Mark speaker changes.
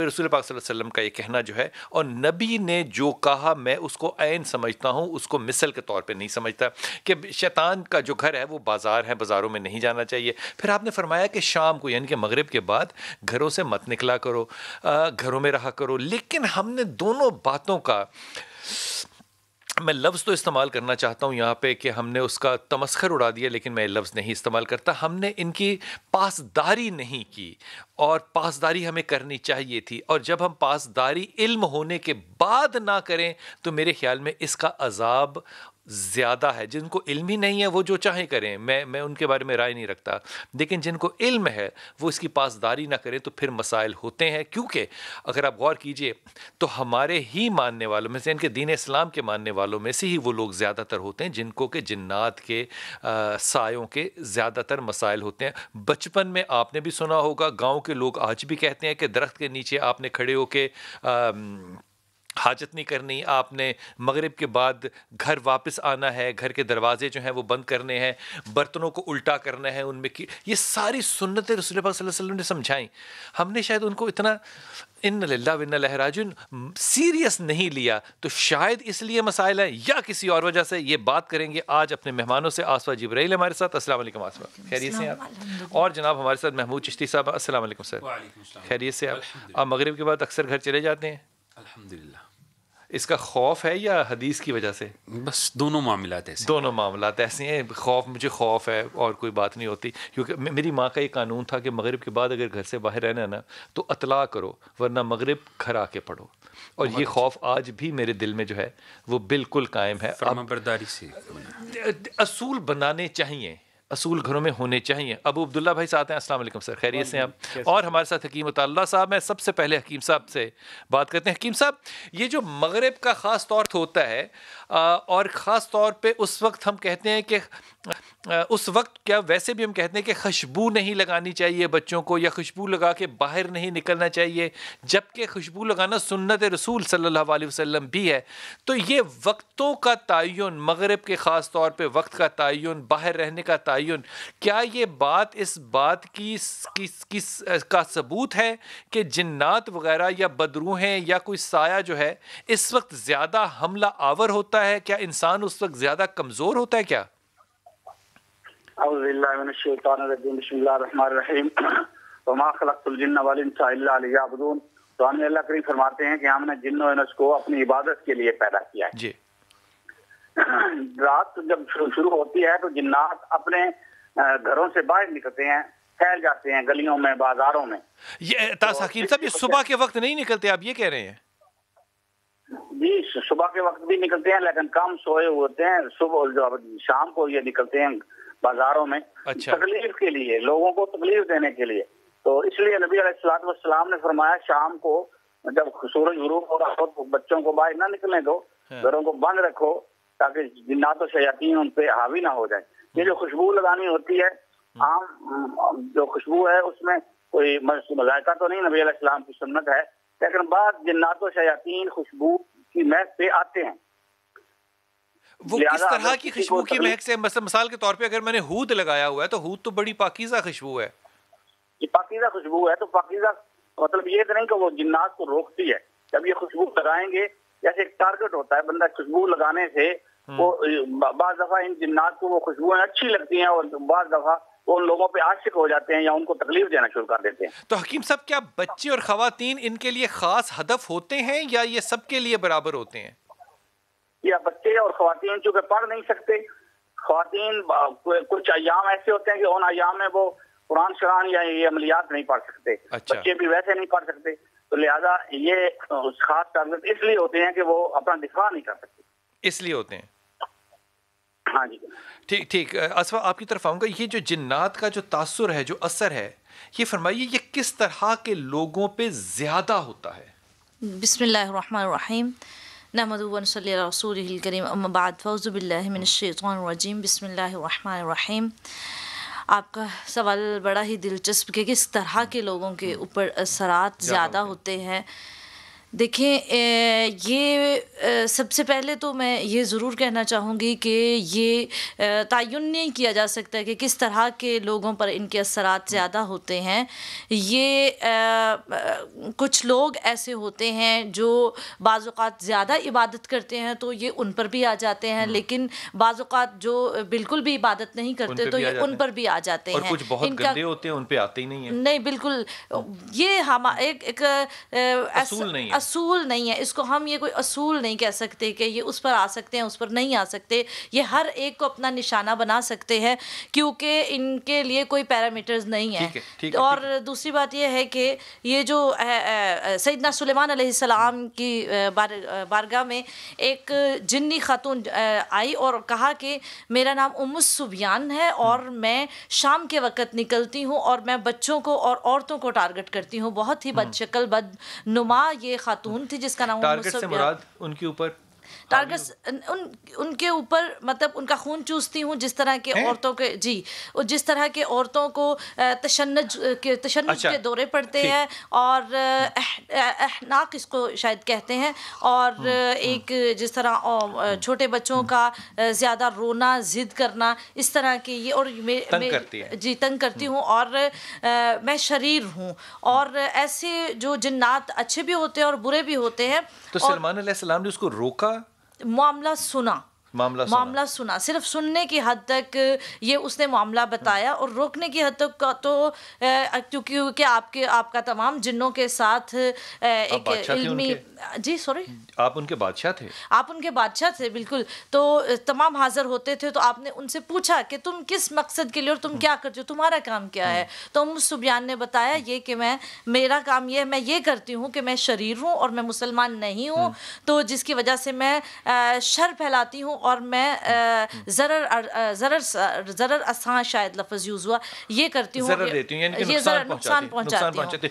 Speaker 1: پھر رسول پاک صلی اللہ علیہ وسلم کا یہ کہنا جو ہے، اور نبی نے جو کہا میں اس کو عین سمجھتا ہوں، اس کو مثل کے طور پہ نہیں سمجھتا، کہ شیطان کا جو گھر ہے وہ بازار ہے، بازاروں میں نہیں جانا چاہیے۔ پھر آپ نے فرمایا کہ شام کو یعنی کہ مغرب کے بعد گھروں سے مت نکلا کرو، گھروں میں رہا کرو۔ لیکن ہم نے دونوں باتوں کا، میں لفظ تو استعمال کرنا چاہتا ہوں یہاں پہ کہ ہم نے اس کا تمسخر اڑا دیا، لیکن میں لفظ نہیں استعمال کرتا، ہم نے ان کی پاسداری نہیں کی، اور پاسداری ہمیں کرنی چاہیے تھی، اور جب ہم پاسداری علم ہونے کے بعد نہ کریں تو میرے خیال میں اس کا عذاب زیادہ ہے۔ جن کو علم ہی نہیں ہے وہ جو چاہیں کریں، میں ان کے بارے میں رائے نہیں رکھتا، لیکن جن کو علم ہے وہ اس کی پاسداری نہ کریں تو پھر مسائل ہوتے ہیں۔ کیونکہ اگر آپ غور کیجئے تو ہمارے ہی ماننے والوں میں سے، ان کے دین اسلام کے ماننے والوں میں سے ہی وہ لوگ زیادہ تر ہوتے ہیں جن کو کہ جنات کے سایوں کے زیادہ تر مسائل ہوتے ہیں۔ بچپن میں آپ نے بھی سنا ہوگا، گاؤں کے لوگ آج بھی کہتے ہیں کہ درخت کے نیچے آپ نے کھڑے ہو کے حاجت نہیں کرنی، آپ نے مغرب کے بعد گھر واپس آنا ہے، گھر کے دروازے جو ہیں وہ بند کرنے ہیں، برتنوں کو الٹا کرنا ہے، ان میں یہ ساری سنتیں رسول پاک صلی اللہ علیہ وسلم نے سمجھائیں۔ ہم نے شاید ان کو اتنا ان للہ و انا الیہ راجعون سیریس نہیں لیا، تو شاید اس لیے مسائل ہیں یا کسی اور وجہ سے۔ یہ بات کریں گے آج اپنے مہمانوں سے۔ آصفہ جبرائیل ہمارے ساتھ، السلام علیکم آصفہ، خیریت سے ہیں آپ؟ اور جناب ہمارے ساتھ محمود چشتی صاحب، السلام علیکم سر، خیریت سے آپ مغرب کے بعد اکثر گھر چلے جاتے ہیں؟
Speaker 2: الحمدللہ۔
Speaker 1: اس کا خوف ہے یا حدیث کی وجہ سے؟
Speaker 2: بس دونوں معاملات ایسے،
Speaker 1: دونوں معاملات ایسے ہیں۔ خوف، مجھے خوف ہے اور کوئی بات نہیں ہوتی، کیونکہ میری ماں کا یہ قانون تھا کہ مغرب کے بعد اگر گھر سے باہر رہنا ہے نا تو اطلاع کرو، ورنہ مغرب گھر آ کے پڑھو، اور یہ خوف آج بھی میرے دل میں جو ہے وہ بالکل قائم ہے۔
Speaker 2: فرما برداری سے
Speaker 1: اصول بنانے چاہیے، اصول گھروں میں ہونے چاہیے۔ ابو عبداللہ بھائی ساتھ ہیں، السلام علیکم سر، خیریت سے ہیں آپ؟ اور ہمارے ساتھ حکیم اللہ صاحب ہیں۔ سب سے پہلے حکیم صاحب سے بات کرتے ہیں۔ حکیم صاحب، یہ جو مغرب کا خاص طور ہوتا ہے، اور خاص طور پہ اس وقت ہم کہتے ہیں کہ اس وقت کیا ویسے بھی ہم کہتے ہیں کہ خوشبو نہیں لگانی چاہیے بچوں کو، یا خوشبو لگا کے باہر نہیں نکلنا چاہیے، جبکہ خوشبو لگانا سنت رسول صلی اللہ علیہ وسلم بھی ہے۔ تو یہ وقتوں کا تعین، مغرب کے خاص طور پہ وقت کا تعین، باہر رہنے کا تعین، کیا یہ بات اس بات کا ثبوت ہے کہ جنات وغیرہ یا بدروحیں یا کوئی سایہ جو ہے اس وقت زیادہ حملہ آور ہوتا ہے؟ کیا انسان اس وقت زیادہ کمزور ہوتا ہے کیا؟
Speaker 3: اعوذ باللہ من الشیطان الرجیم، بسم اللہ الرحمن الرحیم، وما خلقت الجن والانس الا لیعبدون۔ تو ہمیں اللہ کریم فرماتے ہیں کہ ہم نے جن و انس کو اپنی عبادت کے لیے پیدا کیا ہے۔
Speaker 1: جی۔
Speaker 3: رات جب شروع ہوتی ہے تو جنات اپنے گھروں سے باہر نکلتے ہیں، پھیل جاتے ہیں گلیوں میں، بازاروں میں۔
Speaker 1: یہ حکیم صاحب، یہ صبح کے وقت نہیں نکلتے، آپ یہ کہہ رہے ہیں؟
Speaker 3: جی، صبح کے وقت بھی نکلتے ہیں لیکن کم سوئے ہوتے ہیں، صبح شام کو یہ نکلتے ہیں بازاروں میں، تکلیف کے لیے، لوگوں کو تکلیف دینے کے لیے۔ تو اس لیے نبی علیہ الصلوۃ والسلام نے فرمایا شام کو جب سورج غروب ہو رہا ہو تو بچوں کو باہر نہ نکلنے دو، گھروں کو بند رکھو تاکہ جنات و شیاطین ان پہ حاوی نہ ہو جائیں۔ یہ جو خوشبو لگانی ہوتی ہے، عام جو خوشبو ہے اس میں کوئی مذائقہ تو نہیں، نبی علیہ السلام کی سنت ہے، لیکن بعض جنات و شیاطین خوشبو کی مہک پہ آتے ہیں۔
Speaker 1: وہ کس طرح کی خوشبو کی مہک سے؟ مثال کے طور پہ اگر میں نے ہود لگایا ہوا ہے تو ہود تو بڑی پاکیزہ خوشبو ہے۔
Speaker 3: یہ پاکیزہ خوشبو ہے، تو پاکیزہ مطلب یہ نہیں کہ وہ جنات کو روکتی ہے۔ جب یہ خوشبو لگائیں گے، جیسے ایک ٹارگٹ ہوتا ہے، بندہ خوشبو لگانے سے وہ بعض دفعہ ان جنات کو وہ خوشبوئیں اچھی لگتی ہیں اور بعض دفعہ وہ ان لوگوں پہ عاشق ہو جاتے ہیں یا ان کو تکلیف دینا شروع کر دیتے ہیں۔
Speaker 1: تو حکیم صاحب، کیا بچے اور خواتین ان کے لیے خاص ہدف ہوتے ہیں یا یہ سب کے لیے برابر ہوتے ہیں؟
Speaker 3: یا بچے اور خواتین چونکہ پڑھ نہیں سکتے، خواتین کچھ ایام ایسے ہوتے ہیں کہ ان ایام میں وہ قرآن شران یا یہ عملیات نہیں پڑھ سکتے، بچے بھی ویسے نہیں پڑھ سکتے، تو لہذا یہ خاص ٹارگٹ اس لیے ہوتے ہیں کہ وہ اپنا دفاع نہیں کر سکتے،
Speaker 1: اس لیے ہوتے ہیں۔
Speaker 3: ہاں جی
Speaker 1: ٹھیک۔ اسفا، آپ کی طرف آؤں گا۔ یہ جو جنات کا جو تاثر ہے، جو اثر ہے، یہ فرمائیے یہ کس طرح کے لوگوں پہ زیادہ ہوتا ہے؟
Speaker 4: بسم اللہ الرحمن الرحیم، نحمدہ و نصلی علی رسولہ الکریم، اما بعد، فاعوذ باللہ من الشیطان الرجیم، بسم اللہ الرحمن الرحیم۔ آپ کا سوال بڑا ہی دلچسپ کہ کس طرح کے لوگوں کے اوپر اثرات زیادہ ہوتے ہیں۔ دیکھیں یہ سب سے پہلے تو میں یہ ضرور کہنا چاہوں گی کہ یہ تعین نہیں کیا جا سکتا کہ کس طرح کے لوگوں پر ان کے اثرات زیادہ ہوتے ہیں. یہ کچھ لوگ ایسے ہوتے ہیں جو بعض اوقات زیادہ عبادت کرتے ہیں تو یہ ان پر بھی آ جاتے ہیں, لیکن بعض اوقات جو بالکل بھی عبادت نہیں کرتے تو یہ ان پر بھی آ جاتے ہیں.
Speaker 1: اور کچھ بہت گندے ہوتے ہیں ان پہ آتے ہی نہیں ہیں.
Speaker 4: نہیں بالکل, یہ ایک اصول نہیں ہے, اس کو ہم یہ کوئی اصول نہیں کہہ سکتے کہ یہ اس پر آ سکتے ہیں اس پر نہیں آ سکتے. یہ ہر ایک کو اپنا نشانہ بنا سکتے ہیں کیونکہ ان کے لیے کوئی پیرامیٹرز نہیں ہیں. اور دوسری بات یہ ہے کہ یہ جو سیدنا سلیمان علیہ السلام کی بارگاہ میں ایک جنی خاتون آئی اور کہا کہ میرا نام ام الصبیان ہے اور میں شام کے وقت نکلتی ہوں اور میں بچوں کو اور عورتوں کو ٹارگٹ کرتی ہوں. بہت ہی بد شکل بد نما یہ خاتون تھی جس کا نام
Speaker 1: ٹارگٹ سے مراد ان کے اوپر
Speaker 4: ٹارگٹس ان کے اوپر مطلب ان کا خون چوستی ہوں جس طرح کے عورتوں کے جی جس طرح کے عورتوں کو تشنج کے دورے پڑتے ہیں اور احناق اس کو شاید کہتے ہیں, اور ایک جس طرح چھوٹے بچوں کا زیادہ رونا ضد کرنا اس طرح کے یہ, اور جی تنگ کرتی ہوں اور میں شریر ہوں. اور ایسے جو جنات اچھے بھی ہوتے ہیں اور برے بھی ہوتے ہیں.
Speaker 1: تو سلمان علیہ السلام نے اس کو روکا,
Speaker 4: معاملہ سنا, صرف سننے کی حد تک یہ اس نے معاملہ بتایا, اور روکنے کی حد تک تو کیونکہ آپ کا تمام جنوں کے ساتھ ایک علمی جی سوری
Speaker 1: آپ ان کے بادشاہ تھے.
Speaker 4: آپ ان کے بادشاہ تھے بالکل. تو تمام حاضر ہوتے تھے تو آپ نے ان سے پوچھا کہ تم کس مقصد کے لیے اور تم کیا کرتے ہو, تمہارا کام کیا ہے. تو ام سبیان نے بتایا یہ کہ میرا کام یہ ہے, میں یہ کرتی ہوں کہ میں شریر ہوں اور میں مسلمان نہیں ہوں, تو جس کی وجہ سے میں شر پھیلاتی ہوں اور میں ضرر اساں شاید لفظ یوز ہوا یہ کرتی ہوں,
Speaker 1: ضرر دیتی ہوں یعنی کہ نقصان پہنچاتی